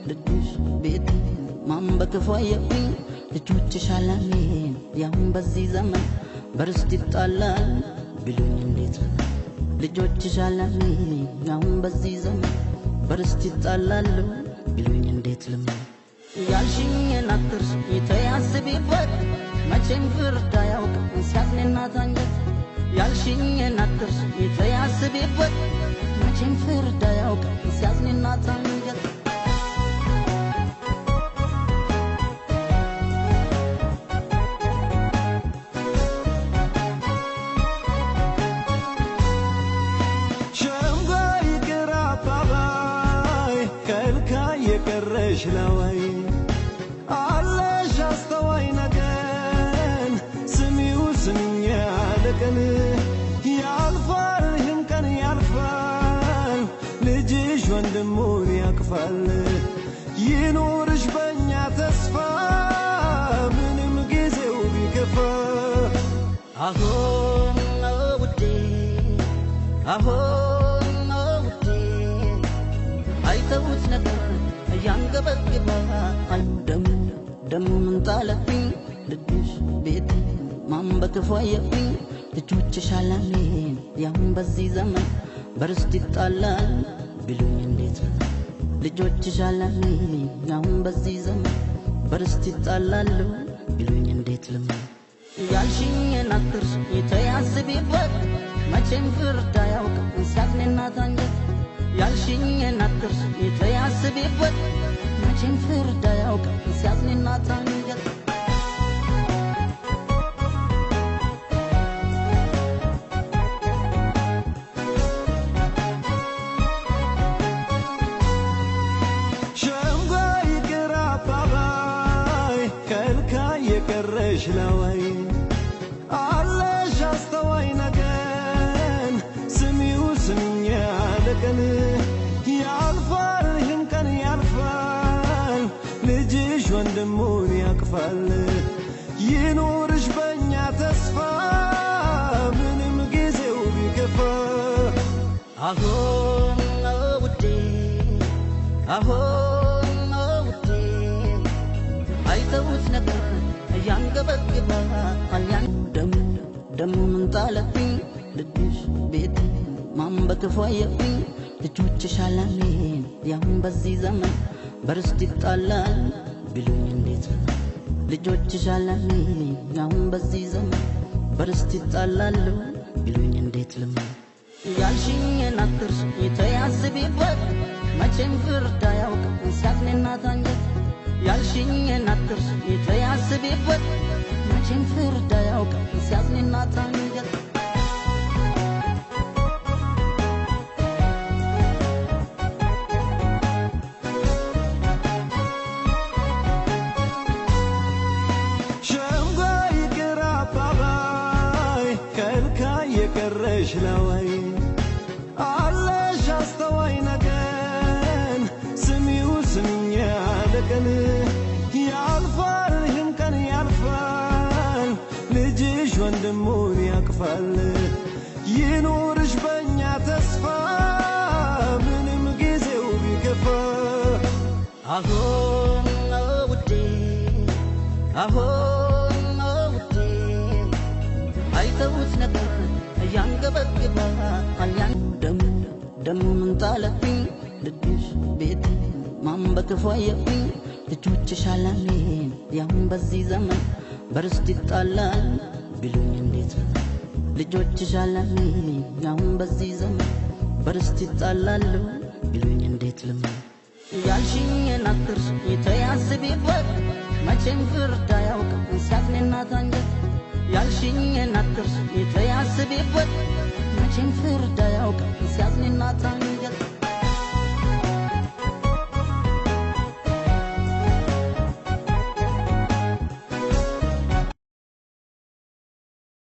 ልጅሽ ቤቴ ማን በክፉ አየብኝ ልጆችሽ አላሜን ያሁን በዚህ ዘመን በርስት ይጣላል ቢሉኝ እንዴት ነው ልጆችሽ አላሜን ያሁን በዚህ ዘመን በርስት ይጣላል ቢሉኝ እንዴት ነው ያልሽኝን አትርሽ የተያስቢበት መቼም ፍርድ አያውቅም ሲያዝንና ታንጀት ያልሽኝን አትርሽ የተያስቢበት መቼም ፍርድ አያውቅም ሲያዝንና ታንጀት شلوي علاش استوي نكن سميو سميا لكن يالفال يمكن يالفال لجيش وندمون يكفل ينورش بنيا تسفى من مجيزو بكفى اهو ودي اهو ودي ايتوت نكن ያንገበግባ ደም ምን ጣለብኝ ልጅሽ ቤቴ ማን በክፉ አየብኝ ልጆችሽ አላሜን ያሁን በዚህ ዘመን በርስት ይጣላል ቢሉኝ እንዴት ነው ልጆችሽ አላሜን ያሁን በዚህ ዘመን በርስት ይጣላል ቢሉኝ እንዴት ነው ያልሽኝን አትርሽ የተያስቢበት መቼም ፍርድ አያውቅም ሲያዝንና ታንጀት ያልሽኝን አትርሽ የተያስቢበት መቼም ፍርድ አያውቅም ሲያዝንና ታንጀት ሸምጓይ ግራ አባባይ ከልካይ የቀረሽ ለወይ አለሽ አስተዋይ ነገን ስሚው ስምኛ ለቀን ያልፋል ይህም ቀን ያልፋል ልጅሽ ወንድሙን ያቅፋል ይኑርሽ በእኛ ተስፋ ምንም ጊዜው ቢከፋ አሁን ውዴ አሁን ውዴ አይተውት ነበር ያንገበግባ አልያን ደም ምን ጣለብኝ ልጅሽ ቤቴ ማን በክፉ አየብኝ ልጆችሽ አላሜን ያሁን በዚህ ዘመን በርስት ይጣላል ቢሉኝ እንዴት ነው ልጆችሽ አላሜን ያሁን በዚህ ዘመን በርስት ይጣላል ቢሉኝ እንዴት ነው ያልሽኝን አትርሽ የተያስቢበት መቼም ፍርድ አያውቅም ሲያዝንና ታንጀት ያልሽኝን አትርሽ የተያስቢበት መቼም ፍርድ አያውቅም ሲያዝንና ታንጀት የቀረሽ ለወይ አለሽ አስተዋይ ነገን ስሚው ስምኛ ለቀን ያልፋል ይህም ቀን ያልፋል ልጅሽ ወንድሙን ያቅፋል ይኑርሽ በእኛ ተስፋ ምንም ጊዜው ቢከፋ አሁን ውዴ አሁን ውዴ አይተውት ነበር ያንገበግባ አልያን ደም ምን ጣለብኝ ልጅሽ ቤቴ ማን በክፉ አየብኝ ልጆችሽ አላሜን ያሁን በዚህ ዘመን በርስት ይጣላል ቢሉኝ እንዴት ነው ልጆችሽ አላሜን ያሁን በዚህ ዘመን በርስት ይጣላል ቢሉኝ እንዴት ነው ያልሽኝን አትርሽ የተያስቢበት መቼም ፍርድ አያውቅም ሲያዝንና ታንጀት ያልሽኝን አትርሽ የተያስቢበት መቼም ፍርድ አያውቅም ሲያዝንና ታንጀት